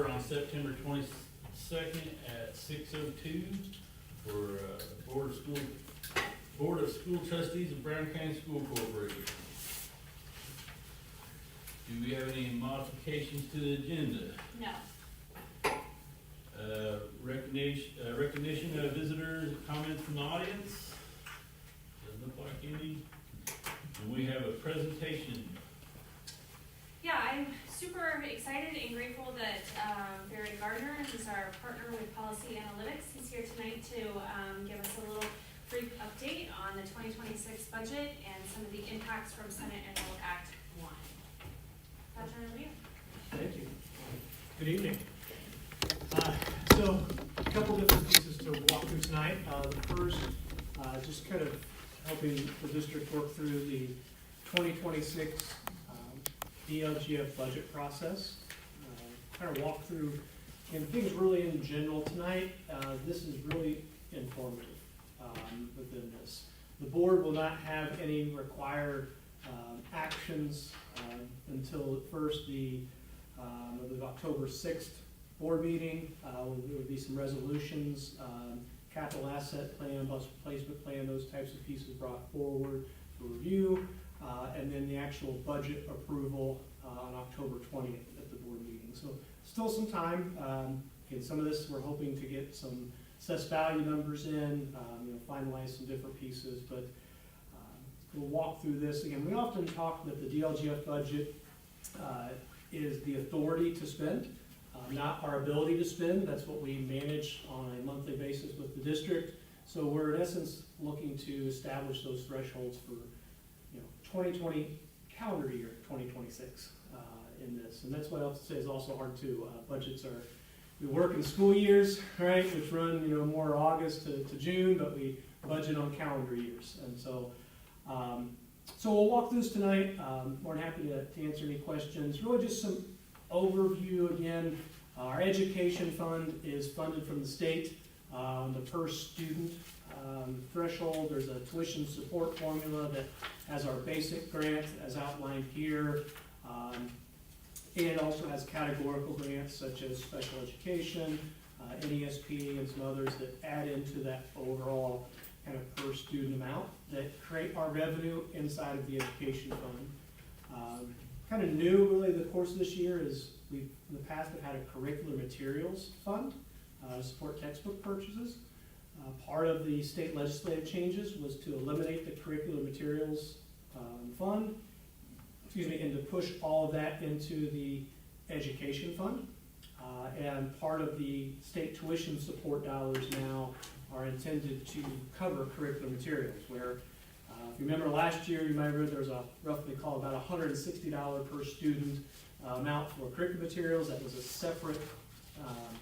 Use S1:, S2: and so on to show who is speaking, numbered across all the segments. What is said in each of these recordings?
S1: on September 22nd at 6:02 for Board of School Trustees of Brown County School Corporation. Do we have any modifications to the agenda?
S2: No.
S1: Recognition of visitors, comments from the audience? Doesn't look like any. And we have a presentation.
S2: Yeah, I'm super excited and grateful that Barry Gardner, who's our partner with Policy Analytics, is here tonight to give us a little brief update on the 2026 budget and some of the impacts from Senate Enrolled Act 1. I'll turn it over to you.
S3: Thank you. Good evening. So, a couple different pieces to walk through tonight. The first, just kind of helping the district work through the 2026 DLGF budget process. Kind of walk through, and things really in general tonight. This is really informative within this. The board will not have any required actions until first the October 6th board meeting. There would be some resolutions, capital asset plan, bus replacement plan, those types of pieces brought forward for review, and then the actual budget approval on October 20th at the board meeting. So still some time. Again, some of this we're hoping to get some assessed value numbers in, finalize some different pieces, but we'll walk through this. Again, we often talk that the DLGF budget is the authority to spend, not our ability to spend. That's what we manage on a monthly basis with the district. So we're in essence looking to establish those thresholds for 2020 calendar year 2026 in this. And that's what I have to say is also hard too. Budgets are, we work in school years, right, which run more August to June, but we budget on calendar years. And so so we'll walk through this tonight. More than happy to answer any questions. Really just some overview again. Our education fund is funded from the state. The per student threshold, there's a tuition support formula that has our basic grant as outlined here. And also has categorical grants such as special education, NESP, and some others that add into that overall kind of per student amount that create our revenue inside of the education fund. Kind of new really the course of this year is we've in the past have had a curricular materials fund to support textbook purchases. Part of the state legislative changes was to eliminate the curricular materials fund, and to push all of that into the education fund. And part of the state tuition support dollars now are intended to cover curricular materials, where if you remember last year, you might have read there was a roughly called about $160 per student amount for curricular materials. That was a separate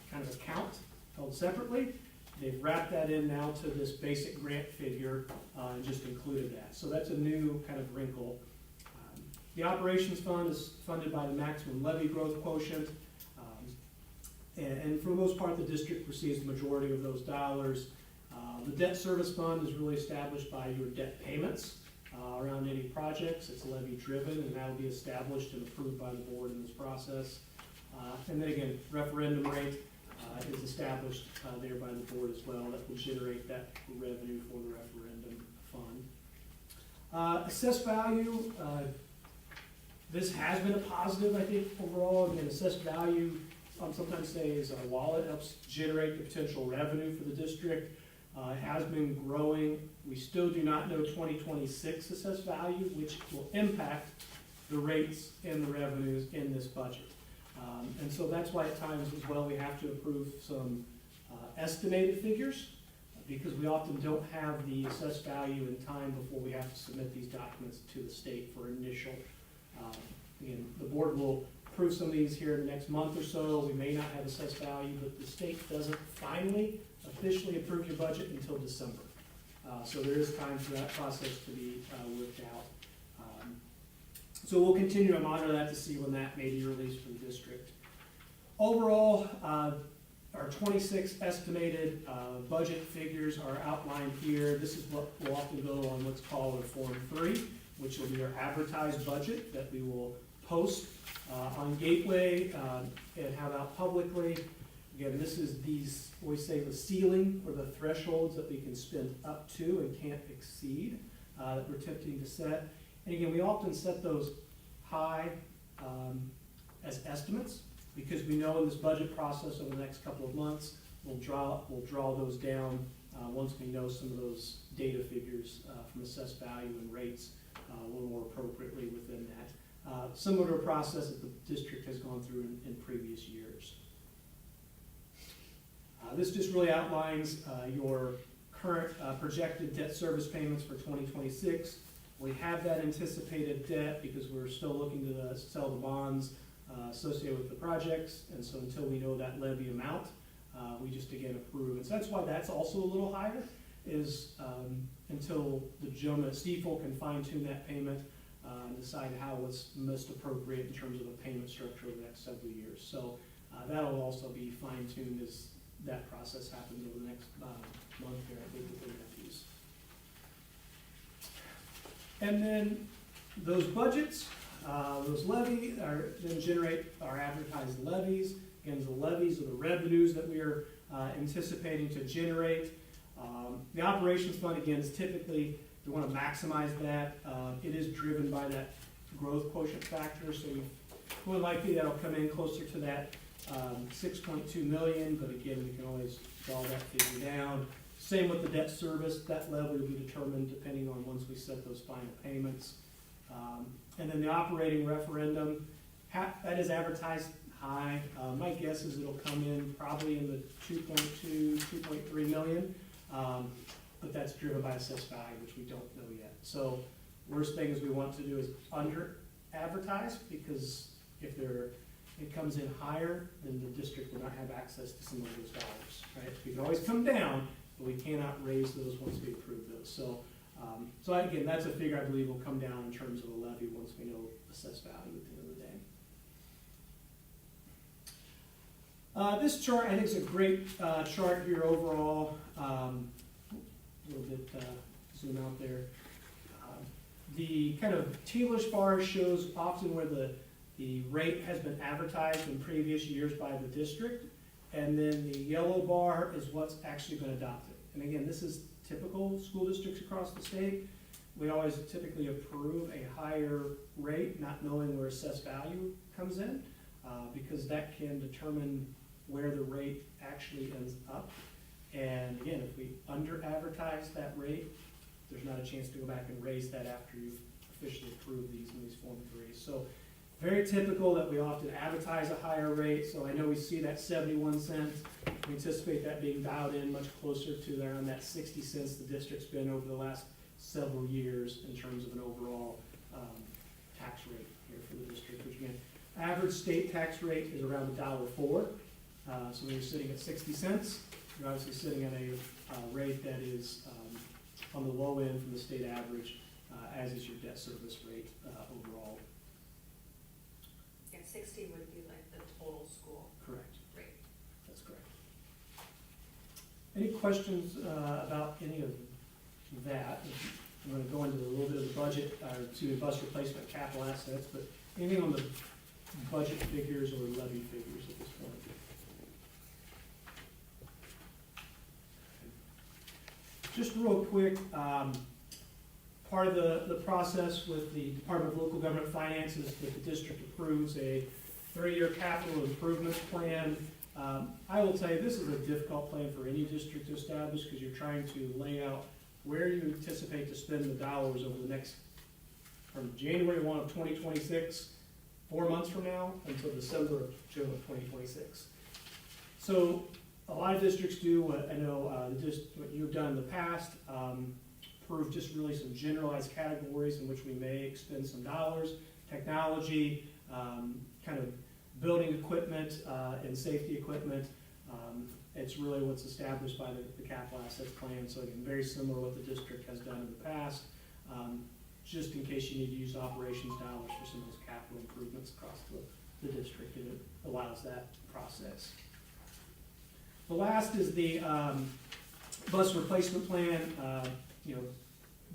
S3: kind of account held separately. They've wrapped that in now to this basic grant figure and just included that. So that's a new kind of wrinkle. The operations fund is funded by the maximum levy growth quotient. And for the most part, the district receives the majority of those dollars. The debt service fund is really established by your debt payments around any projects. It's levy driven, and that will be established and approved by the board in this process. And then again, referendum rate is established there by the board as well. That will generate that revenue for the referendum fund. Assessed value, this has been a positive, I think, overall. Again, assessed value, sometimes say is our wallet, helps generate the potential revenue for the district. It has been growing. We still do not know 2026 assessed value, which will impact the rates and the revenues in this budget. And so that's why at times as well we have to approve some estimated figures, because we often don't have the assessed value in time before we have to submit these documents to the state for initial. Again, the board will approve some of these here in the next month or so. We may not have assessed value, but the state doesn't finally officially approve your budget until December. So there is time for that process to be worked out. So we'll continue to monitor that to see when that may be released for the district. Overall, our 26 estimated budget figures are outlined here. This is what will often go on what's called a Form 3, which will be our advertised budget that we will post on Gateway and have out publicly. Again, this is these, we say the ceiling or the thresholds that we can spend up to and can't exceed that we're attempting to set. And again, we often set those high as estimates because we know in this budget process over the next couple of months, we'll draw those down once we know some of those data figures from assessed value and rates a little more appropriately within that. Similar to a process that the district has gone through in previous years. This just really outlines your current projected debt service payments for 2026. We have that anticipated debt because we're still looking to sell the bonds associated with the projects, and so until we know that levy amount, we just again approve. And so that's why that's also a little higher, is until the gentleman at Stiefel can fine tune that payment and decide how what's most appropriate in terms of a payment structure over the next several years. So that'll also be fine tuned as that process happens over the next month here, I think, with the nephews. And then those budgets, those levies then generate our advertised levies. Again, the levies are the revenues that we are anticipating to generate. The operations fund, again, is typically, we want to maximize that. It is driven by that growth quotient factor, so more likely that'll come in closer to that 6.2 million, but again, we can always draw that figure down. Same with the debt service. That level will be determined depending on once we set those final payments. And then the operating referendum, that is advertised high. My guess is it'll come in probably in the 2.2, 2.3 million, but that's driven by assessed value, which we don't know yet. So worst thing is we want to do is under advertise, because if it comes in higher, then the district will not have access to some of those dollars, right? We can always come down, but we cannot raise those once we approve those. So, so again, that's a figure I believe will come down in terms of a levy once we know assessed value at the end of the day. This chart, I think, is a great chart here overall. A little bit zoom out there. The kind of tealish bar shows often where the rate has been advertised in previous years by the district, and then the yellow bar is what's actually been adopted. And again, this is typical school districts across the state. We always typically approve a higher rate, not knowing where assessed value comes in, because that can determine where the rate actually ends up. And again, if we under advertise that rate, there's not a chance to go back and raise that after you've officially approved these in these Form 3s. So very typical that we often advertise a higher rate. So I know we see that 71 cents. We anticipate that being dialed in much closer to around that 60 cents the district's been over the last several years in terms of an overall tax rate here for the district, which again, average state tax rate is around $1.04. So when you're sitting at 60 cents, you're obviously sitting at a rate that is on the low end from the state average, as is your debt service rate overall.
S4: And 60 would be like the total school
S3: Correct.
S4: rate.
S3: That's correct. Any questions about any of that? I'm going to go into a little bit of the budget, to bus replacement capital assets, but anything on the budget figures or levy figures at this point? Just real quick, part of the process with the Department of Local Government Finances that the district approves a 3-year capital improvements plan. I will tell you, this is a difficult plan for any district to establish because you're trying to lay out where you anticipate to spend the dollars over the next, from January 1 of 2026, 4 months from now, until December of 2026. So a lot of districts do what I know what you've done in the past, approve just really some generalized categories in which we may expend some dollars, technology, kind of building equipment and safety equipment. It's really what's established by the capital assets plan. So again, very similar to what the district has done in the past, just in case you need to use operations dollars for some of those capital improvements across the district, and it allows that process. The last is the bus replacement plan.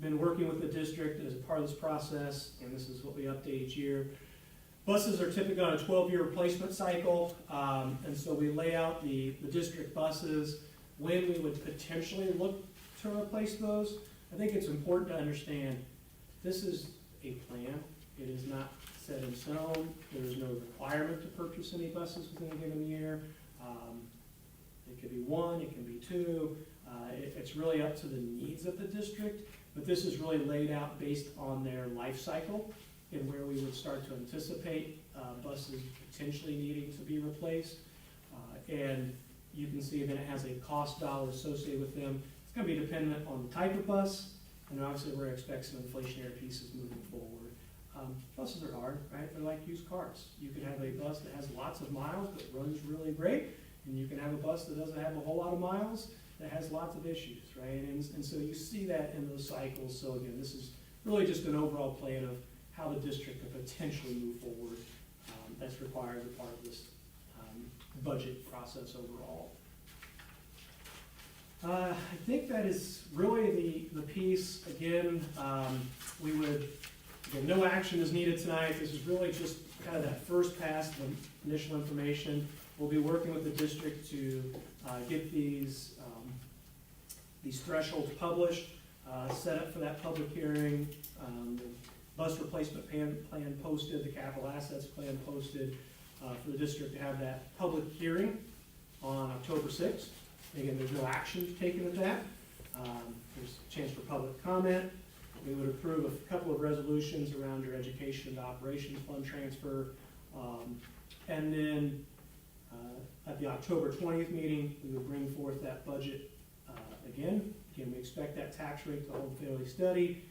S3: Been working with the district as a part of this process, and this is what we update each year. Buses are typically on a 12-year replacement cycle, and so we lay out the district buses, when we would potentially look to replace those. I think it's important to understand, this is a plan. It is not set in stone. There is no requirement to purchase any buses within a given year. It could be one, it can be two. It's really up to the needs of the district, but this is really laid out based on their life cycle and where we would start to anticipate buses potentially needing to be replaced. And you can see that it has a cost dollar associated with them. It's gonna be dependent on the type of bus, and obviously we're expecting some inflationary pieces moving forward. Buses are hard, right? They're like used cars. You can have a bus that has lots of miles but runs really great, and you can have a bus that doesn't have a whole lot of miles that has lots of issues, right? And so you see that in those cycles. So again, this is really just an overall plan of how the district could potentially move forward. That's required as a part of this budget process overall. I think that is really the piece. Again, no action is needed tonight. This is really just kind of that first pass of initial information. We'll be working with the district to get these thresholds published, set up for that public hearing, the bus replacement plan posted, the capital assets plan posted, for the district to have that public hearing on October 6th. Again, there's no action taken at that. There's a chance for public comment. We would approve a couple of resolutions around your education and operations fund transfer. And then at the October 20th meeting, we would bring forth that budget again. Again, we expect that tax rate to hold fairly steady.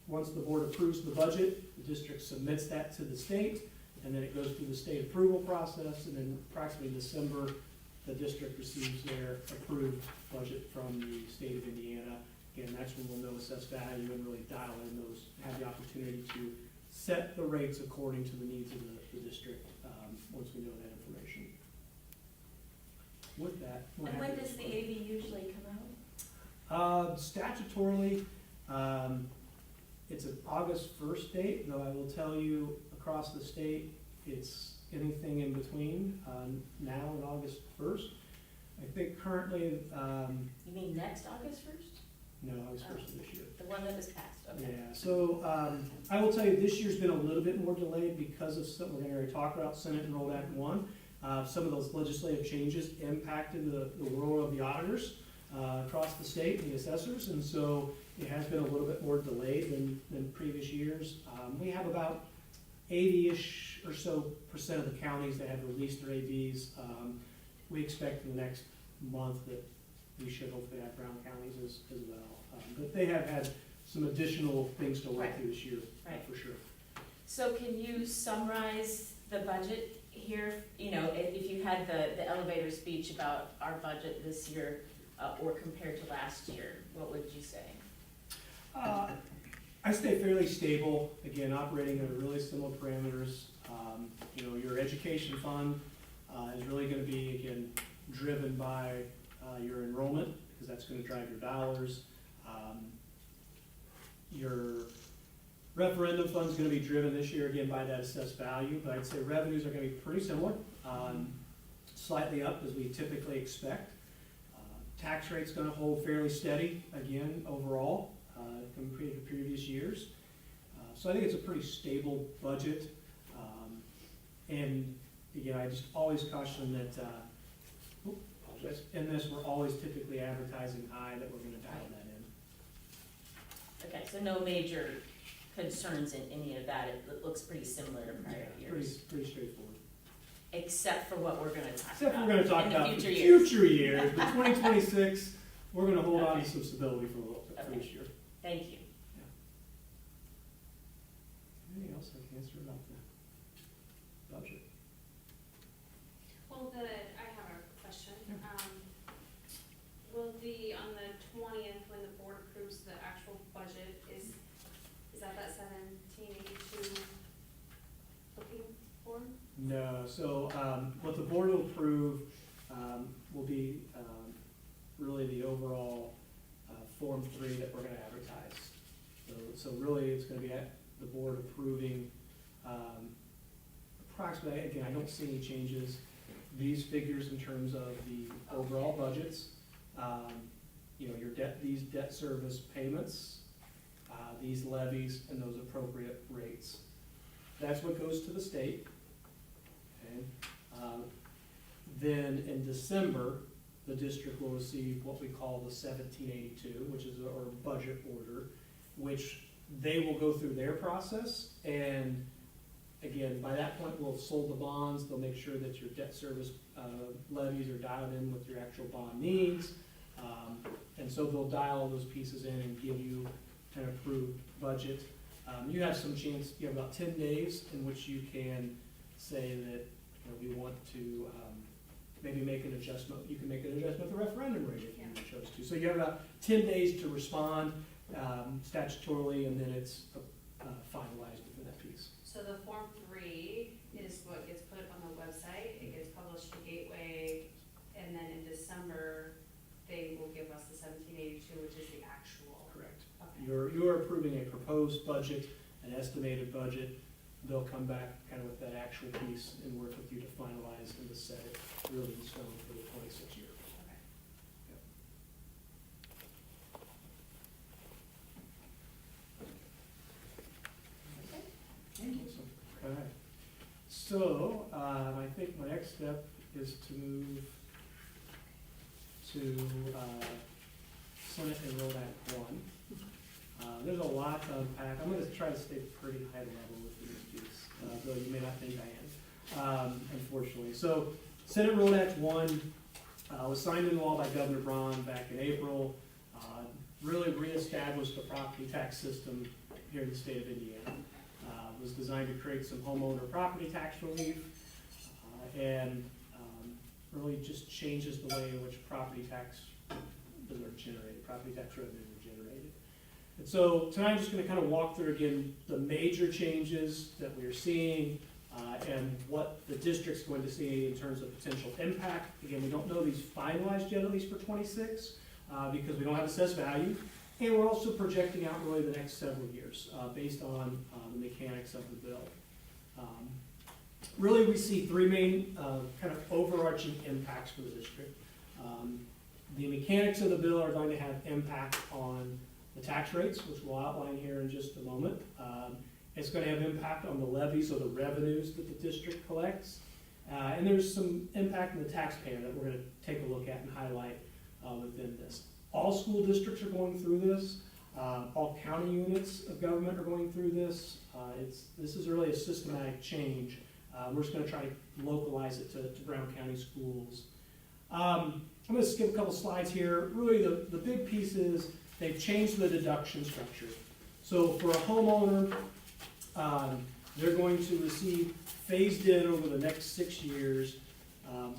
S3: Once the board approves the budget, the district submits that to the state, and then it goes through the state approval process, and then approximately December, the district receives their approved budget from the state of Indiana. Again, that's when we'll know assessed value and really dial in those, have the opportunity to set the rates according to the needs of the district, once we know that information. With that.
S5: And when does the AV usually come out?
S3: Statutorily, it's an August 1st date, though I will tell you, across the state, it's anything in between, now and August 1st. I think currently,
S5: You mean next August 1st?
S3: no, August 1st of this year.
S5: The one that was passed, okay.
S3: Yeah, so, I will tell you, this year's been a little bit more delayed because of something we're gonna already talk about, Senate Enrolled Act 1. Some of those legislative changes impacted the role of the auditors, across the state, and the assessors, and so it has been a little bit more delayed than previous years. We have about 80-ish or so % of the counties that have released their AVs. We expect in the next month that we should hopefully have Brown counties as well. But they have had some additional things to work through this year,
S5: Right.
S3: for sure.
S5: So can you summarize the budget here? You know, if you had the elevator speech about our budget this year, or compared to last year, what would you say?
S3: I stay fairly stable, again, operating under really similar parameters. Your education fund is really gonna be, again, driven by your enrollment, because that's gonna drive your dollars. Your referendum fund's gonna be driven this year, again, by that assessed value, but I'd say revenues are gonna be pretty similar, slightly up as we typically expect. Tax rate's gonna hold fairly steady, again, overall, compared to previous years. So I think it's a pretty stable budget. And again, I just always caution that, in this, we're always typically advertising high, that we're gonna dial that in.
S5: Okay, so no major concerns in any of that, it looks pretty similar to prior years,
S3: Pretty straightforward.
S5: except for what we're gonna talk
S3: Except
S5: about
S3: we're gonna talk
S5: in
S3: about
S5: the
S3: the
S5: future years.
S3: future years, but 2026, we're gonna hold on
S5: Okay.
S3: to some stability for a little bit, for
S5: Okay.
S3: this year.
S5: Thank you.
S3: Anything else I can answer about the budget?
S2: Well, I have a question. Will on the 20th, when the board approves the actual budget, is that 1782 looking for?
S3: No, so, what the board will approve, will be, really the overall, Form 3 that we're gonna advertise. So really, it's gonna be at the board approving, Approximately, again, I don't see any changes. These figures in terms of the overall budgets, you know, your debt, these debt service payments, these levies, and those appropriate rates. That's what goes to the state. Okay? Then in December, the district will receive what we call the 1782, which is our budget order, which they will go through their process. And again, by that point, we'll have sold the bonds. They'll make sure that your debt service levies are dialed in with your actual bond needs. And so they'll dial all those pieces in and give you an approved budget. You have some chance, you have about 10 days in which you can say that, you know, we want to maybe make an adjustment. You can make an adjustment with the referendum rate if you chose to. So you have about 10 days to respond statutorily, and then it's finalized within that piece.
S4: So the Form 3 is what gets put on the website, it gets published to Gateway, and then in December, they will give us the 1782, which is the actual.
S3: Correct.
S4: Okay.
S3: You're approving a proposed budget, an estimated budget. They'll come back kind of with that actual piece and work with you to finalize and to set it really in stone for the 26 year.
S4: Okay.
S3: Awesome. Okay. So, I think my next step is to move to Senate Enrolled Act 1. There's a lot to unpack. I'm going to try to stay pretty high level with this piece, though you may not think I am, unfortunately. So, Senate Enrolled Act 1 was signed into law by Governor Braun back in April. Really reestablished the property tax system here in the state of Indiana. Was designed to create some homeowner property tax relief, and really just changes the way in which property tax are generated, property tax revenues are generated. And so tonight I'm just going to kind of walk through again the major changes that we're seeing and what the district's going to see in terms of potential impact. Again, we don't know these finalized yet, at least for 26, because we don't have assessed value. And we're also projecting out really the next several years based on the mechanics of the bill. Really, we see three main kind of overarching impacts for the district. The mechanics of the bill are going to have impact on the tax rates, which we'll outline here in just a moment. It's going to have impact on the levies or the revenues that the district collects. And there's some impact on the taxpayer that we're going to take a look at and highlight within this. All school districts are going through this. All county units of government are going through this. This is really a systematic change. We're just going to try to localize it to Brown County schools. I'm going to skip a couple slides here. Really, the big piece is they've changed the deduction structure. So for a homeowner, they're going to receive phased in over the next 6 years.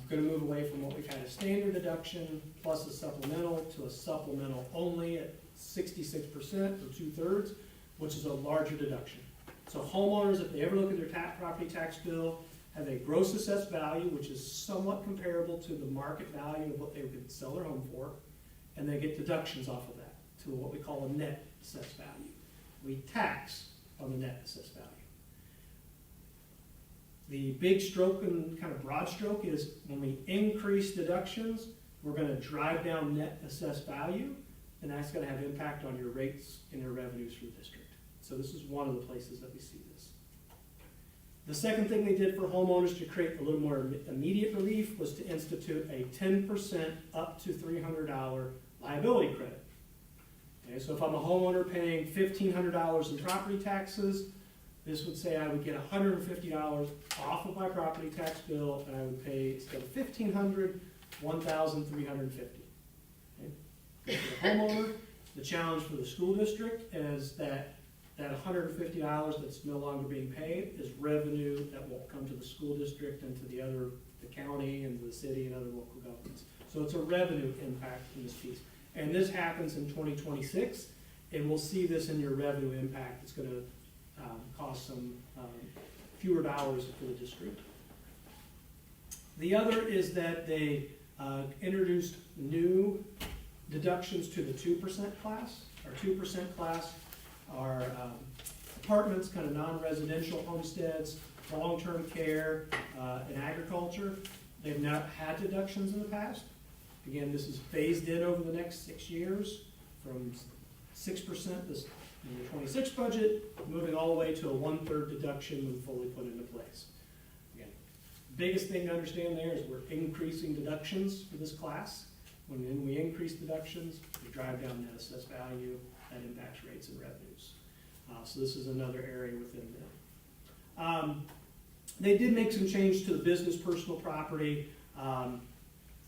S3: Going to move away from what we've had a standard deduction plus a supplemental to a supplemental only at 66% or 2/3, which is a larger deduction. So homeowners, if they ever look at their property tax bill, have a gross assessed value, which is somewhat comparable to the market value of what they could sell their home for, and they get deductions off of that to what we call a net assessed value. We tax on the net assessed value. The big stroke and kind of broad stroke is when we increase deductions, we're going to drive down net assessed value, and that's going to have impact on your rates and your revenues for the district. So this is one of the places that we see this. The second thing they did for homeowners to create a little more immediate relief was to institute a 10% up to $300 liability credit. Okay, so if I'm a homeowner paying $1,500 in property taxes, this would say I would get $150 off of my property tax bill, and I would pay, instead of $1,500, $1,350. Okay? For the homeowner, the challenge for the school district is that $150 that's no longer being paid is revenue that will come to the school district and to the county and the city and other local governments. So it's a revenue impact in this piece. And this happens in 2026, and we'll see this in your revenue impact. It's going to cost some fewer dollars for the district. The other is that they introduced new deductions to the 2% class. Our 2% class are apartments, kind of non-residential homesteads, long-term care, and agriculture, they've not had deductions in the past. Again, this is phased in over the next 6 years from 6% this in the 26 budget, moving all the way to a 1/3 deduction when fully put into place. Again, biggest thing to understand there is we're increasing deductions for this class. When we increase deductions, we drive down net assessed value, that impacts rates and revenues. So this is another area within them. They did make some change to the business personal property.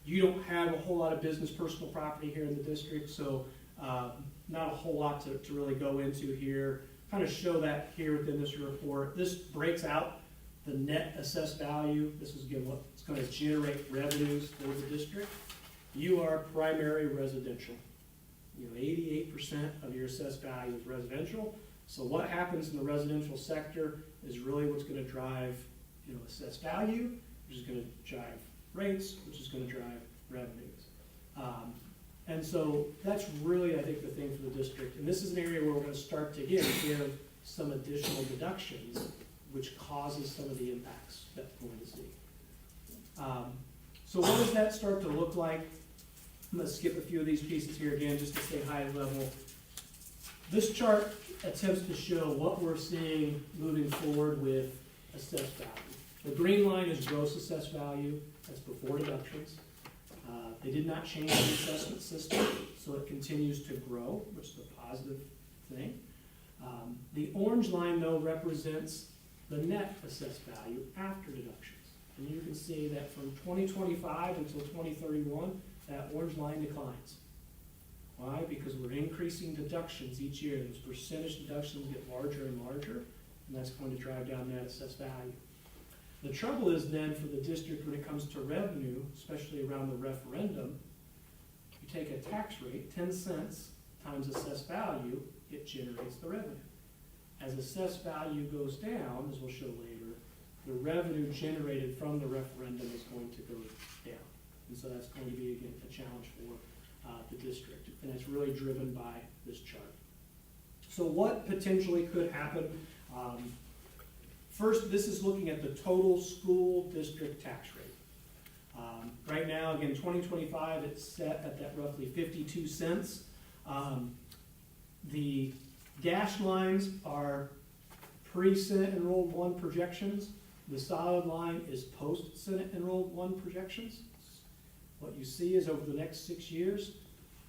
S3: You don't have a whole lot of business personal property here in the district, so not a whole lot to really go into here. Kind of show that here within this report. This breaks out the net assessed value. This is again what's going to generate revenues for the district. You are primary residential. 88% of your assessed value is residential. So what happens in the residential sector is really what's going to drive assessed value, which is going to drive rates, which is going to drive revenues. And so that's really, I think, the thing for the district. And this is an area where we're going to start to give some additional deductions, which causes some of the impacts that we're going to see. So what does that start to look like? I'm going to skip a few of these pieces here again, just to stay high level. This chart attempts to show what we're seeing moving forward with assessed value. The green line is gross assessed value. That's before deductions. They did not change the assessment system, so it continues to grow, which is a positive thing. The orange line, though, represents the net assessed value after deductions. And you can see that from 2025 until 2031, that orange line declines. Why? Because we're increasing deductions each year. Those percentage deductions get larger and larger, and that's going to drive down net assessed value. The trouble is then for the district when it comes to revenue, especially around the referendum, you take a tax rate, 10 cents times assessed value, it generates the revenue. As assessed value goes down, as we'll show later, the revenue generated from the referendum is going to go down. And so that's going to be, again, a challenge for the district. And it's really driven by this chart. So what potentially could happen? First, this is looking at the total school district tax rate. Right now, again, 2025, it's set at that roughly 52 cents. The dashed lines are pre-Senate Enrolled 1 projections. The solid line is post-Senate Enrolled 1 projections. What you see is over the next 6 years,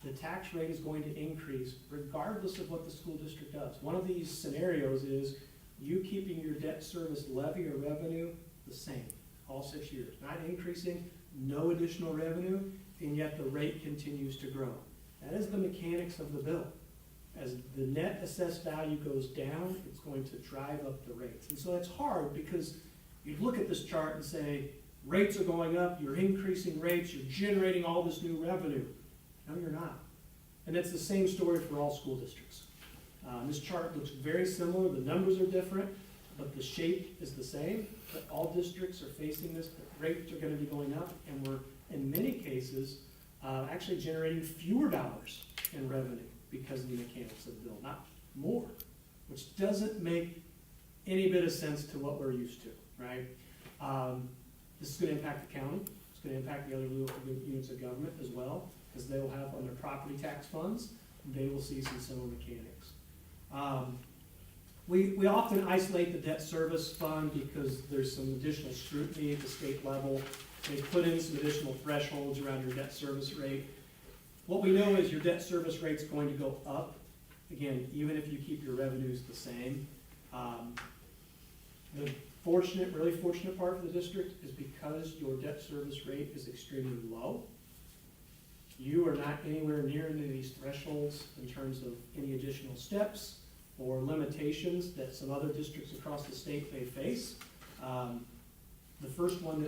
S3: the tax rate is going to increase regardless of what the school district does. One of these scenarios is you keeping your debt service levy or revenue the same all 6 years, not increasing, no additional revenue, and yet the rate continues to grow. That is the mechanics of the bill. As the net assessed value goes down, it's going to drive up the rates. And so that's hard because you look at this chart and say, rates are going up, you're increasing rates, you're generating all this new revenue. No, you're not. And it's the same story for all school districts. This chart looks very similar. The numbers are different, but the shape is the same. But all districts are facing this. The rates are going to be going up, and we're, in many cases, actually generating fewer dollars in revenue because of the mechanics of the bill, not more, which doesn't make any bit of sense to what we're used to, right? This is going to impact the county. It's going to impact the other local units of government as well, because they will have on their property tax funds, they will see some similar mechanics. We often isolate the debt service fund because there's some additional scrutiny at the state level. They put in some additional thresholds around your debt service rate. What we know is your debt service rate's going to go up, again, even if you keep your revenues the same. The really fortunate part for the district is because your debt service rate is extremely low, you are not anywhere near any of these thresholds in terms of any additional steps or limitations that some other districts across the state may face. The first one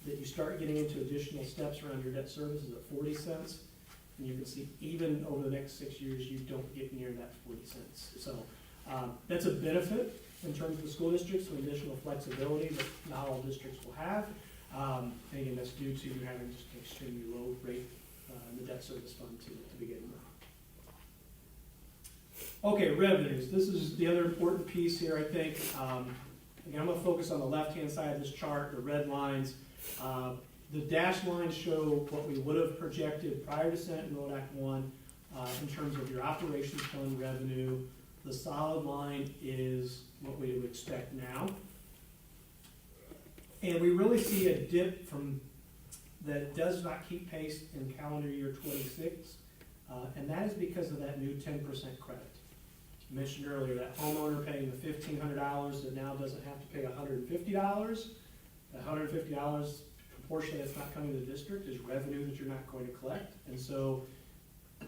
S3: that you start getting into additional steps around your debt service is at 40 cents. And you can see even over the next 6 years, you don't get near that 40 cents. So that's a benefit in terms of the school districts, some additional flexibility that not all districts will have. And again, that's due to you having just an extremely low rate in the debt service fund to begin with. Okay, revenues, this is the other important piece here, I think. Again, I'm gonna focus on the left-hand side of this chart, the red lines. The dashed lines show what we would have projected prior to Senate and Road Act 1 in terms of your operations fund revenue. The solid line is what we would expect now. And we really see a dip from that does not keep pace in calendar year 26, and that is because of that new 10% credit. I mentioned earlier that homeowner paying the $1,500 that now doesn't have to pay $150. That $150 proportion that's not coming to the district is revenue that you're not going to collect, and so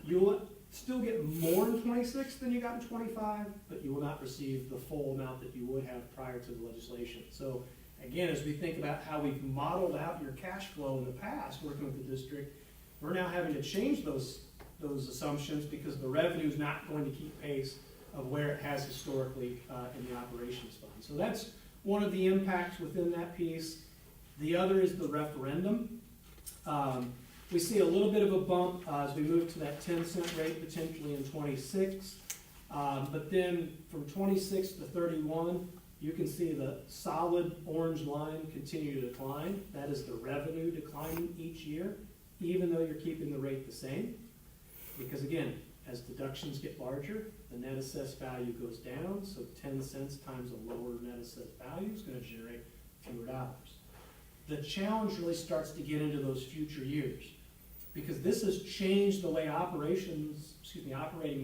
S3: you'll still get more in 26 than you got in 25, but you will not receive the full amount that you would have prior to the legislation. So again, as we think about how we've modeled out your cash flow in the past, working with the district, we're now having to change those assumptions because the revenue is not going to keep pace of where it has historically in the operations fund. So that's one of the impacts within that piece. The other is the referendum. We see a little bit of a bump as we move to that 10-cent rate potentially in 26. But then from 26 to 31, you can see the solid orange line continue to decline. That is the revenue declining each year, even though you're keeping the rate the same. Because again, as deductions get larger, the net assessed value goes down, so 10 cents times a lower net assessed value is going to generate fewer dollars. The challenge really starts to get into those future years, because this has changed the way operating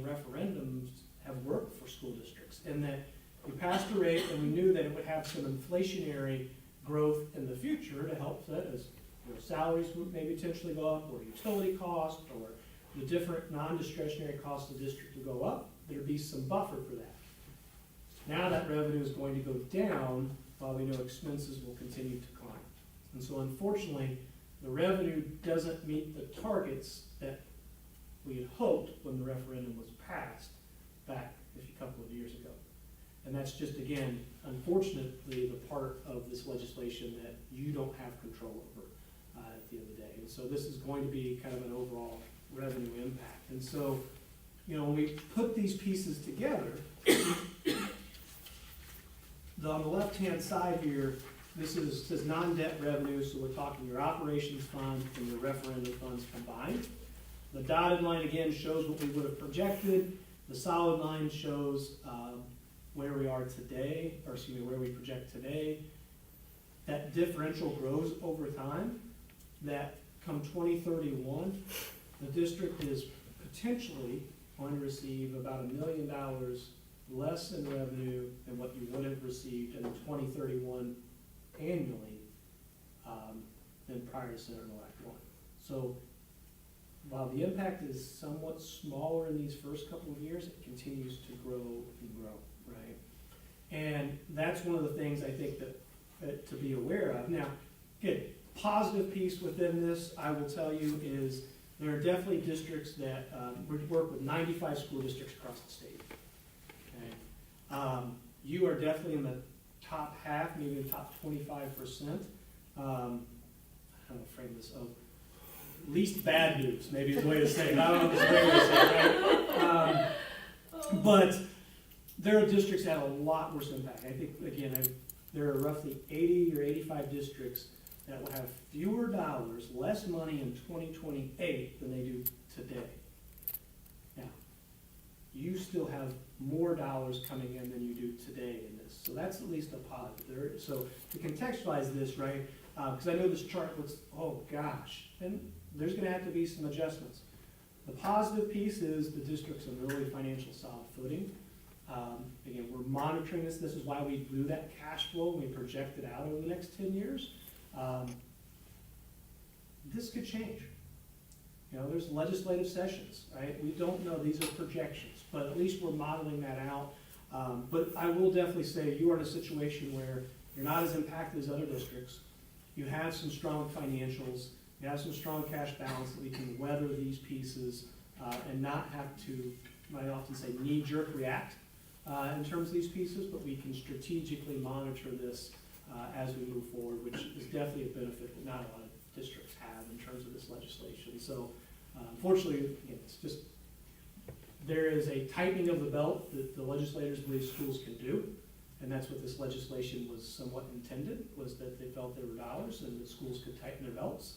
S3: referendums have worked for school districts, in that we passed a rate and we knew that it would have some inflationary growth in the future to help that as salaries would maybe potentially go up, or utility costs, or the different non-discretionary costs of the district to go up. There'd be some buffer for that. Now that revenue is going to go down while we know expenses will continue to climb. And so unfortunately, the revenue doesn't meet the targets that we had hoped when the referendum was passed back a couple of years ago. And that's just, again, unfortunately, the part of this legislation that you don't have control over at the end of the day. And so this is going to be kind of an overall revenue impact. And so, when we put these pieces together, on the left-hand side here, this says non-debt revenue, so we're talking your operations fund and your referendum funds combined. The dotted line again shows what we would have projected. The solid line shows where we are today, or where we project today. That differential grows over time. That come 2031, the district is potentially going to receive about $1 million less in revenue than what you would have received in 2031 annually than prior to Senate Bill Act 1. So while the impact is somewhat smaller in these first couple of years, it continues to grow and grow, right? And that's one of the things I think that to be aware of. Now, again, positive piece within this, I will tell you, is there are definitely districts that we work with 95 school districts across the state. Okay? You are definitely in the top half, maybe the top 25%. How do I frame this? Of least bad news, maybe is the way to say it. I don't know if it's the way to say it, right? But there are districts that have a lot worse impact. I think, again, there are roughly 80 or 85 districts that will have fewer dollars, less money in 2028 than they do today. Now, you still have more dollars coming in than you do today in this. So that's at least a positive. So to contextualize this, right, because I know this chart looks, oh gosh, and there's going to have to be some adjustments. The positive piece is the district's in really financial solid footing. Again, we're monitoring this. This is why we do that cash flow and we project it out over the next 10 years. This could change. There's legislative sessions, right? We don't know, these are projections, but at least we're modeling that out. But I will definitely say you are in a situation where you're not as impacted as other districts. You have some strong financials, you have some strong cash balance that we can weather these pieces and not have to, I often say, knee-jerk react in terms of these pieces, but we can strategically monitor this as we move forward, which is definitely a benefit that not a lot of districts have in terms of this legislation. So unfortunately, it's just there is a tightening of the belt that the legislators believe schools can do. And that's what this legislation was somewhat intended, was that they felt there were dollars and that schools could tighten their belts.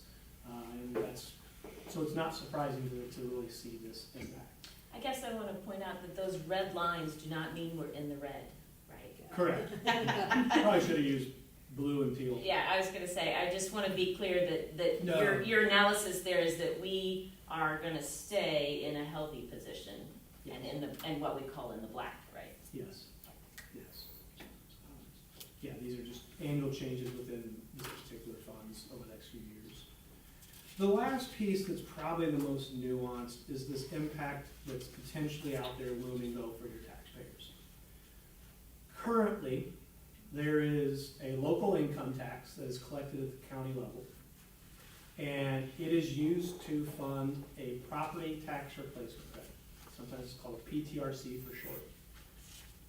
S3: So it's not surprising to really see this impact.
S5: I guess I want to point out that those red lines do not mean we're in the red, right?
S3: Correct. Probably should have used blue and teal.
S5: Yeah, I was gonna say, I just wanna be clear that
S3: No.
S5: your analysis there is that we are gonna stay in a healthy position and what we call in the black, right?
S3: Yes, yes. Yeah, these are just annual changes within these particular funds over the next few years. The last piece that's probably the most nuanced is this impact that's potentially out there looming though for your taxpayers. Currently, there is a local income tax that is collected at the county level, and it is used to fund a property tax replacement credit. Sometimes it's called a PTRC for short.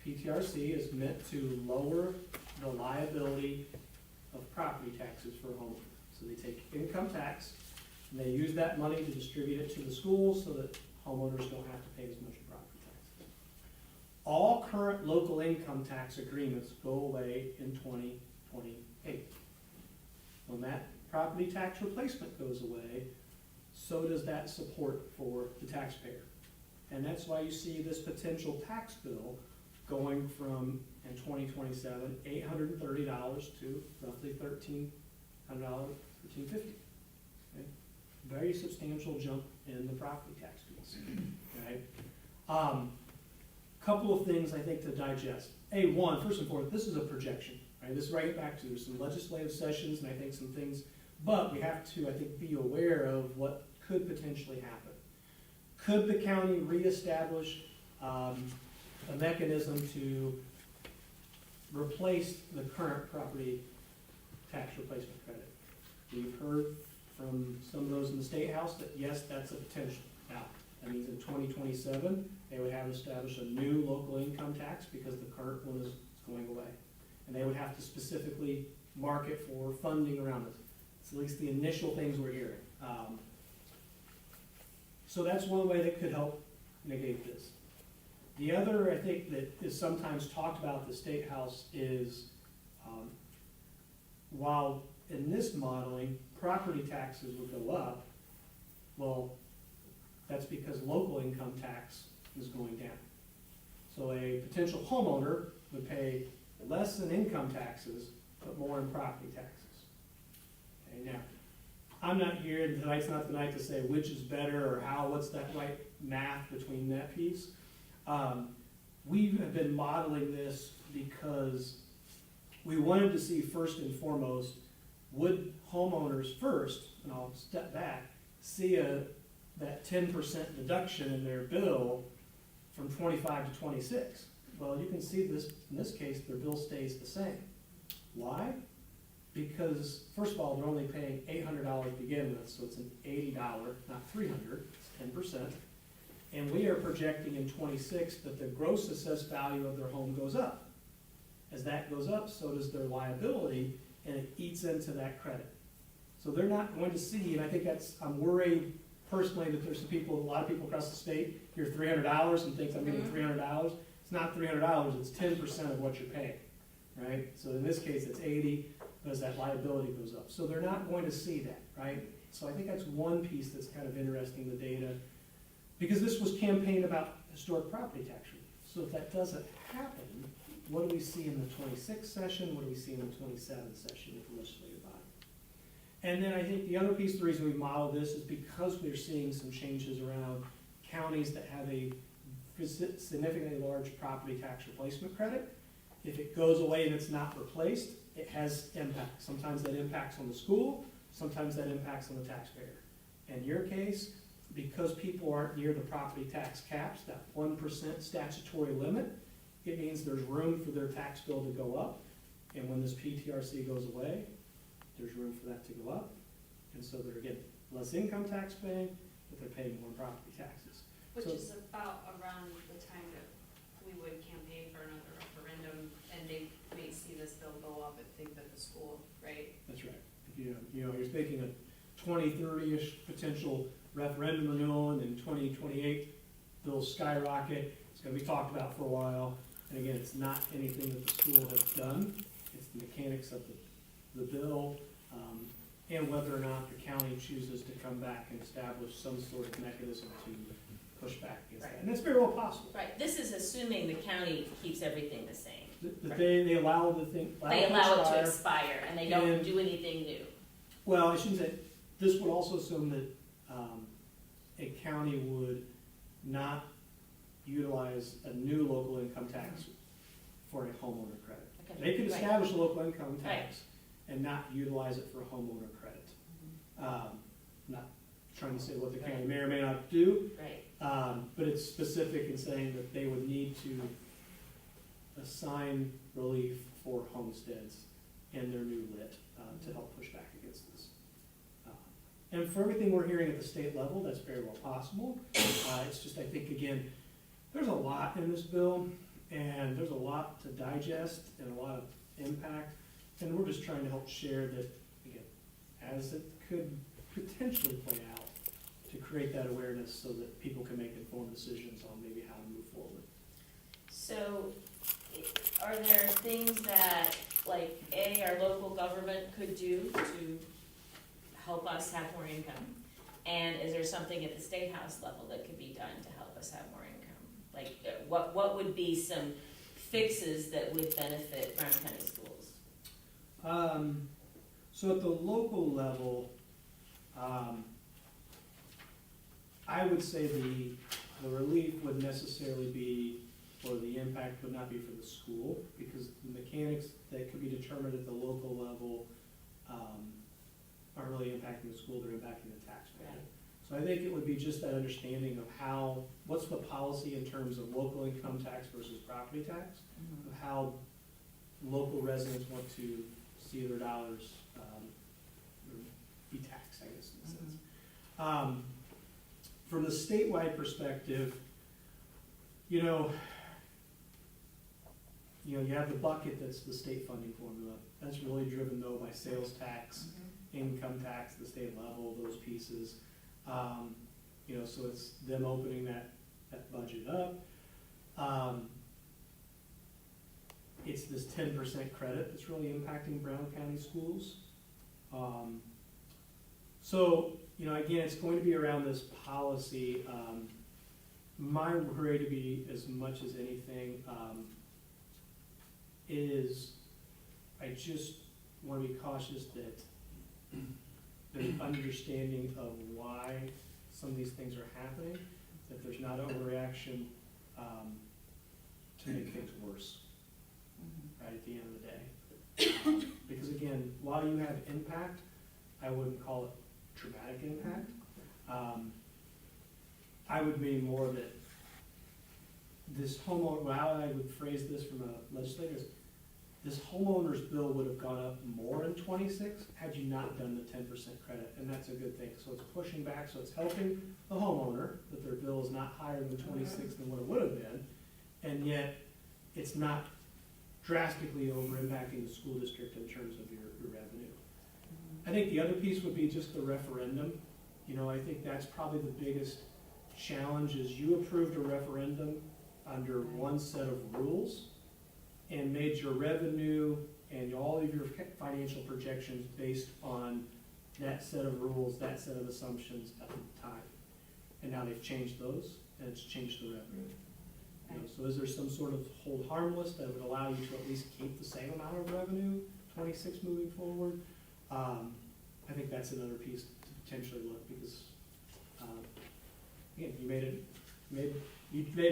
S3: PTRC is meant to lower the liability of property taxes for a homeowner. So they take income tax, and they use that money to distribute it to the schools so that homeowners don't have to pay as much property taxes. All current local income tax agreements go away in 2028. When that property tax replacement goes away, so does that support for the taxpayer. And that's why you see this potential tax bill going from, in 2027, $830 to roughly $1,300, $1,350. Okay? Very substantial jump in the property tax piece. Okay? Couple of things I think to digest. One, first and foremost, this is a projection. Right? This is right back to there's some legislative sessions and I think some things, but we have to, I think, be aware of what could potentially happen. Could the county reestablish a mechanism to replace the current property tax replacement credit? We've heard from some of those in the State House that yes, that's a potential. Now, that means in 2027, they would have to establish a new local income tax because the current one is going away. And they would have to specifically market for funding around it. It's at least the initial things we're hearing. So that's one way that could help negate this. The other, I think, that is sometimes talked about at the State House is, while in this modeling, property taxes would go up, well, that's because local income tax is going down. So a potential homeowner would pay less in income taxes, but more in property taxes. Okay, now, I'm not here, tonight's not the night to say which is better or how, what's that right math between that piece. We have been modeling this because we wanted to see first and foremost, would homeowners first, and I'll step back, see that 10% deduction in their bill from 25 to 26. Well, you can see this, in this case, their bill stays the same. Why? Because, first of all, they're only paying $800 to begin with, so it's an $80, not $300, it's 10%. And we are projecting in 26 that the gross assessed value of their home goes up. As that goes up, so does their liability, and it eats into that credit. So they're not going to see, and I think that's, I'm worried personally that there's some people, a lot of people across the state hear $300 and thinks I'm getting $300. It's not $300, it's 10% of what you're paying, right? So in this case, it's 80, as that liability goes up. So they're not going to see that, right? So I think that's one piece that's kind of interesting, the data, because this was campaigned about historic property tax relief. So if that doesn't happen, what do we see in the 26 session? What do we see in the 27 session with the legislative body? And then I think the other piece, the reason we model this is because we're seeing some changes around counties that have a significantly large property tax replacement credit. If it goes away and it's not replaced, it has impact. Sometimes that impacts on the school, sometimes that impacts on the taxpayer. In your case, because people aren't near the property tax caps, that 1% statutory limit, it means there's room for their tax bill to go up. And when this PTRC goes away, there's room for that to go up. And so they're getting less income tax paying, but they're paying more property taxes.
S4: Which
S3: So-
S4: is about around the time that we would campaign for another referendum, and they may see this bill go up and think that the school, right?
S3: That's right. If you're thinking a 2030-ish potential referendum renewal, and in 2028, bills skyrocket, it's gonna be talked about for a while. And again, it's not anything that the school has done, it's the mechanics of the bill, and whether or not the county chooses to come back and establish some sort of mechanism to push back against that. And that's very well possible.
S5: Right, this is assuming the county keeps everything the same.
S3: That they allow the thing.
S5: They allow it to
S3: expire.
S5: expire, and they don't
S3: And-
S5: do anything new.
S3: Well, I shouldn't say, this would also assume that a county would not utilize a new local income tax for a homeowner credit.
S5: Okay,
S3: They could
S5: right.
S3: establish a local income tax and not utilize it for a homeowner credit. Not trying to say what the county may or may not do,
S5: Right,
S3: but it's specific in saying that they would need to assign relief for homesteads in their new lit to help push back against this. And for everything we're hearing at the state level, that's very well possible. It's just, I think, again, there's a lot in this bill, and there's a lot to digest and a lot of impact. And we're just trying to help share that, again, as it could potentially play out, to create that awareness so that people can make informed decisions on maybe how to move forward.
S5: so are there things that, like, our local government could do to help us have more income? And is there something at the state house level that could be done to help us have more income? Like, what would be some fixes that would benefit Brown County schools?
S3: So at the local level, I would say the relief would necessarily be, or the impact would not be for the school, because the mechanics that could be determined at the local level aren't really impacting the school, they're impacting the taxpayer.
S5: Right.
S3: So I think it would be just that understanding of how, what's the policy in terms of local income tax versus property tax, of how local residents want to see their dollars be taxed, I guess, in a sense. From the statewide perspective, you have the bucket that's the state funding formula. That's really driven though by sales tax, income tax, the state level, those pieces. So it's them opening that budget up. It's this 10% credit that's really impacting Brown County schools. Again, it's going to be around this policy. My worry, to be as much as anything, is I just want to be cautious that there's understanding of why some of these things are happening, that there's not overreaction to make things worse, right, at the end of the day. Because again, while you have impact, I wouldn't call it dramatic impact. I would mean more that this homeowner, how I would phrase this from a legislator is, this homeowner's bill would have gone up more in '26 had you not done the 10% credit, and that's a good thing. So it's pushing back, so it's helping the homeowner, that their bill is not higher than 26 than what it would have been, and yet it's not drastically over impacting the school district in terms of your revenue. I think the other piece would be just the referendum. I think that's probably the biggest challenge is you approved a referendum under one set of rules and made your revenue and all of your financial projections based on that set of rules, that set of assumptions at the time. And now they've changed those, and it's changed the revenue. So is there some sort of hold harmless that would allow you to at least keep the same amount of revenue, 26 moving forward? I think that's another piece to potentially look, because again, you made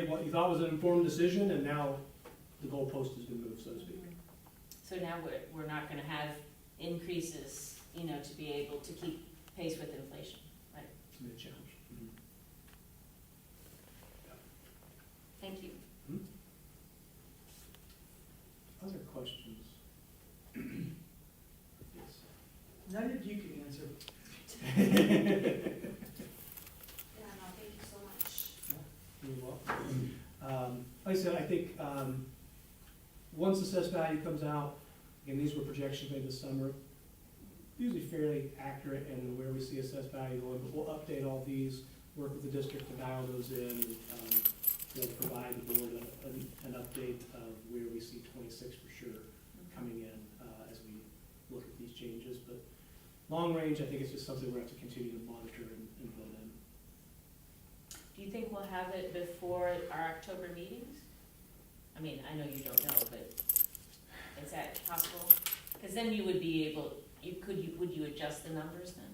S3: what you thought was an informed decision, and now the goalpost has been moved, so to speak.
S5: So now we're not gonna have increases, to be able to keep pace with inflation, right?
S3: It's a big challenge.
S5: Thank you.
S3: Other questions? Yes.
S6: None of you can answer.
S2: Yeah, no, thank you so much.
S3: You're welcome. Like I said, I think once assessed value comes out, again, these were projections made this summer, usually fairly accurate in where we see assessed value going, but we'll update all these work with the district to dial those in. We'll provide the board an update of where we see 26 for sure coming in as we look at these changes. But long range, I think it's just something we have to continue to monitor and vote in.
S5: Do you think we'll have it before our October meetings? I mean, I know you don't know, but is that possible? Because then you would be able, would you adjust the numbers then?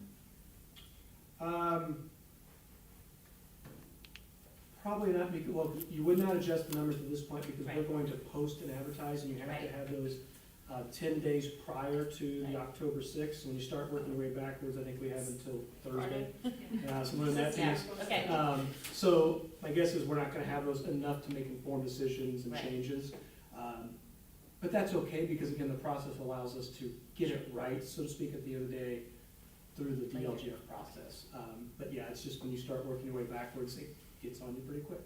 S3: Probably not, because, well, you would not adjust the numbers at this point because we're
S5: Right.
S3: going to post and advertise, and you have to
S5: Right.
S3: have those 10 days prior to
S5: Right.
S3: the October 6th. When you start working your way backwards, I think we have until Thursday.
S5: Friday?
S3: Somewhere in that
S5: Yeah,
S3: piece.
S5: okay,
S3: So my guess is we're not gonna have those enough to make informed decisions and
S5: Right.
S3: changes. But that's okay, because again, the process allows us to get it right, so to speak, at the end of the day, through the DLGF process. But yeah, it's just when you start working your way backwards, it gets on you pretty quick.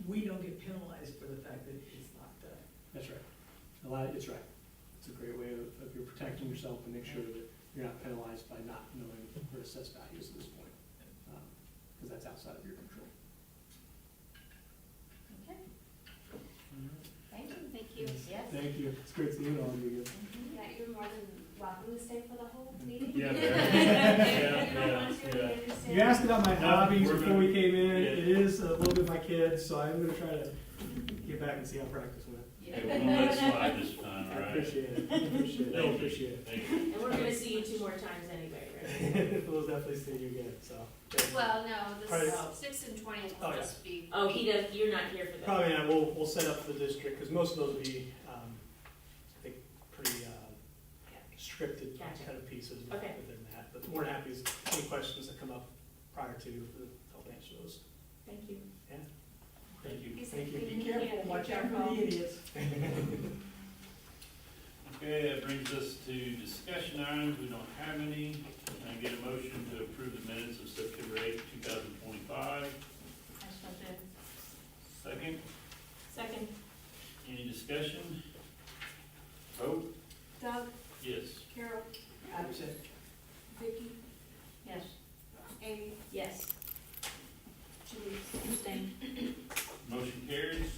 S6: We don't get penalized for the fact that it's not done.
S3: That's right. It's right. It's a great way of you're protecting yourself and make sure that you're not penalized by not knowing where assessed values at this point. Because that's outside of your control.
S5: okay, thank you.
S2: Thank you.
S5: Yes.
S3: Thank you. It's great seeing all of you.
S5: Mhm.
S2: Yeah, you're more than welcome to stay for the whole meeting.
S1: Yeah,
S2: If you don't want to,
S1: yeah.
S2: we understand.
S3: You asked about my
S1: No,
S3: hobbies
S1: we're
S3: before we
S1: gonna-
S3: came in.
S1: yeah.
S3: It is a little bit my kids, so I'm gonna try to get back and see how practice went.
S1: Hey, we're gonna let it slide this time, all
S3: I
S1: right?
S3: appreciate it. I appreciate it. I
S1: Thank you.
S3: appreciate it.
S1: Thank you.
S5: And we're gonna see you 2 more times anyway, right?
S3: We'll definitely see you again, so.
S2: Well, no,
S3: Probably-
S2: the 6th and 20th
S3: Oh,
S2: will
S3: yeah.
S2: just be.
S5: Oh, you're not here for that?
S3: Probably not, we'll set up the district, because most of those will be, I think, pretty scripted
S5: Gotcha.
S3: kind of pieces
S5: Okay.
S3: within that. But more than happy, as any questions that come up prior to, help answer those.
S5: Thank you.
S1: Thank you.
S2: Be
S3: Thank
S2: safe.
S3: you.
S6: Be careful, watch out for the idiots.
S1: Okay, that brings us to discussion items. We don't have any. Can I get a motion to approve the minutes of September 8th, 2025? Second,
S5: Second.
S1: any discussion? Vote?
S2: Doug,
S1: Yes.
S2: Carol,
S6: Absent.
S2: Vicky,
S5: Yes.
S2: Amy,
S5: Yes.
S2: Julie.
S5: Abstain.
S1: Motion carries.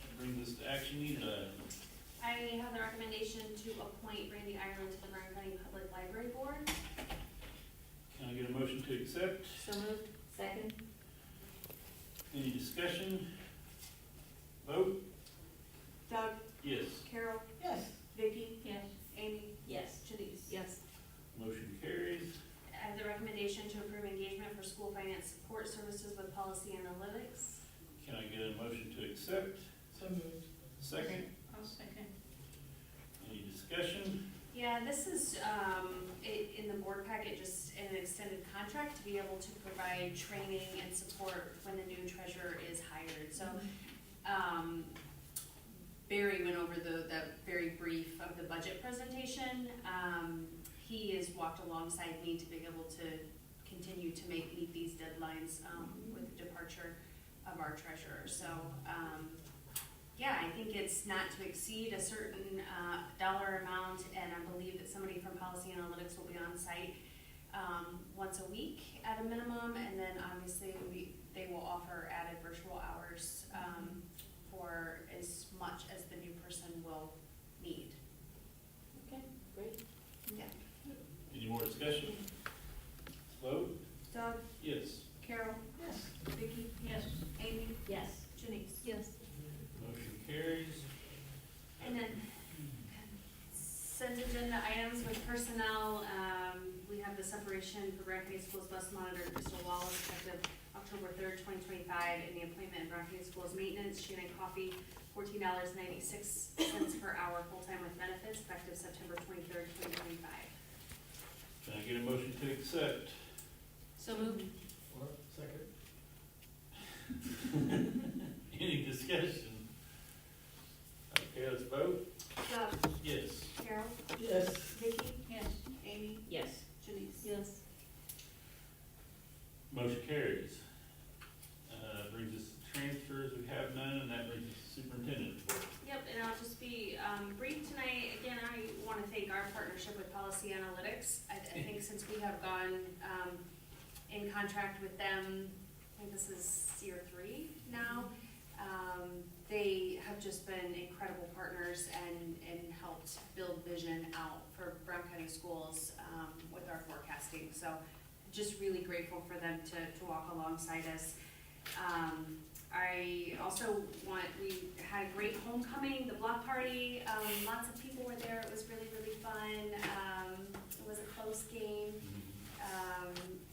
S1: That brings us to action needed items.
S2: I have the recommendation to appoint Randy Ireland to the Marion County Public Library Board.
S1: Can I get a motion to accept?
S5: So moved. Second.
S1: Any discussion? Vote?
S2: Doug,
S1: Yes.
S2: Carol,
S6: Yes.
S2: Vicky,
S5: Yes.
S2: Amy,
S5: Yes.
S2: Denise.
S5: Yes.
S1: Motion carries.
S2: I have the recommendation to approve engagement for school finance support services with Policy Analytics.
S1: Can I get a motion to accept?
S6: So moved.
S1: Second?
S5: I'll second.
S1: Any discussion?
S2: Yeah, this is, in the board packet, just an extended contract to be able to provide training and support when the new treasurer is hired. So, Barry went over the very brief of the budget presentation. He has walked alongside me to be able to continue to meet these deadlines, with the departure of our treasurer. So, yeah, I think it's not to exceed a certain dollar amount, and I believe that somebody from Policy Analytics will be on site once a week at a minimum, and then obviously they will offer added virtual hours for as much as the new person will need.
S5: Okay, great.
S2: Yeah.
S1: Any more discussion? Vote?
S2: Doug,
S1: Yes.
S2: Carol,
S6: Yes.
S2: Vicky,
S5: Yes.
S2: Amy,
S5: Yes.
S2: Janice.
S5: Yes.
S1: Motion carries.
S2: And then consent agenda items with personnel, we have the separation for Grand County Schools bus monitor Crystal Wallace effective October 3rd, 2025, and the appointment of Grand County Schools maintenance Shannon Coffey, $14.96 per hour, full-time with benefits, effective September 23rd, 2025.
S1: Can I get a motion to accept?
S5: So moved.
S3: Second.
S1: Any discussion? Okay, let's vote.
S2: Doug,
S1: Yes.
S2: Carol,
S6: Yes.
S2: Vicky,
S5: Yes.
S2: Amy,
S5: Yes.
S2: Janice.
S5: Yes.
S1: Motion carries. Brings us to transfers, we have none, and that brings us to superintendent report.
S2: Yep, and I'll just be brief tonight. Again, I want to thank our partnership with Policy Analytics. I think since we have gone in contract with them
S4: think this is year 3 now. They have just been incredible partners and helped build vision out for Brown County Schools with our forecasting. So just really grateful for them to walk alongside us. I also we had a great homecoming, the block party, lots of people were there, it was really, really fun. It was a close game.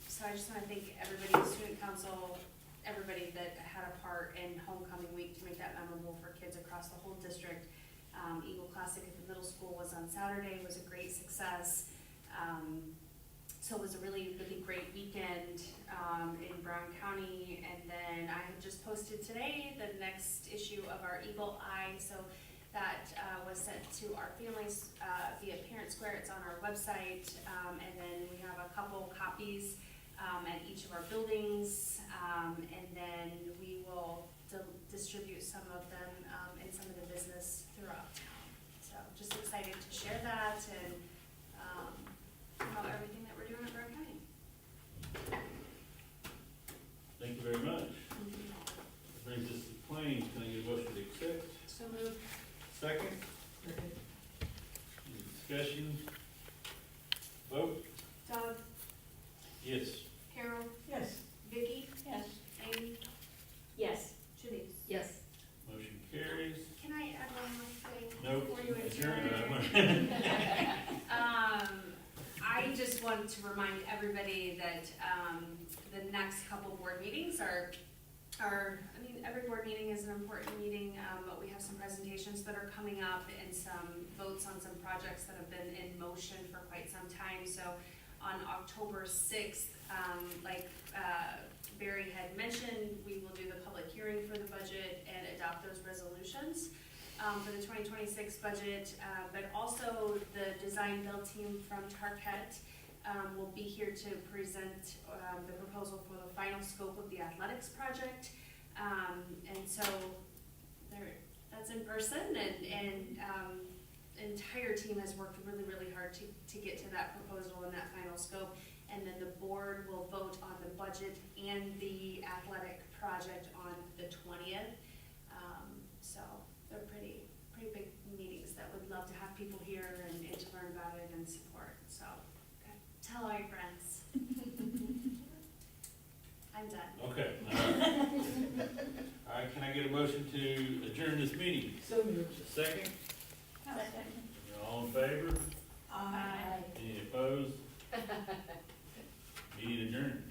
S4: So I just wanna thank everybody, student council, everybody that had a part in homecoming week to make that memorable for kids across the whole district. Eagle Classic at the middle school was on Saturday, was a great success. So it was a really, really great weekend in Brown County. And then I have just posted today the next issue of our Eagle Eye. So that was sent to our families via Parent Square. It's on our website. And then we have a couple copies at each of our buildings. And then we will distribute some of them in some of the business throughout town. So just excited to share that and about everything that we're doing at Brown County.
S1: Thank you very much. That brings us to claims. Can I get a motion to accept?
S2: So moved.
S1: Second? Any discussion? Vote?
S2: Doug,
S1: Yes.
S2: Carol,
S6: Yes.
S2: Vicky,
S5: Yes.
S2: Amy,
S5: Yes.
S2: Shanice.
S4: Yes.
S1: Motion carries.
S2: Can I add one more thing?
S1: Nope.
S2: Before you
S1: Adjourn.
S4: I just want to remind everybody that the next couple board meetings are, I mean, every board meeting is an important meeting, but we have some presentations that are coming up and some votes on some projects that have been in motion for quite some time. So on October 6th, like Barry had mentioned, we will do the public hearing for the budget and adopt those resolutions for the 2026 budget, but also the design build team from Tarkett will be here to present the proposal for the final scope of the athletics project. And so that's in person, and entire team has worked really, really hard to get to that proposal and that final scope. And then the board will vote on the budget and the athletic project on the 20th. So they're pretty big meetings that would love to have people here and to learn about it and support. So tell all your friends. I'm done.
S1: Okay. All right, can I get a motion to adjourn this meeting?
S6: So moved.
S1: Second?
S5: Second.
S1: All in favor?
S6: Aye.
S1: Any opposed? Meeting adjourned.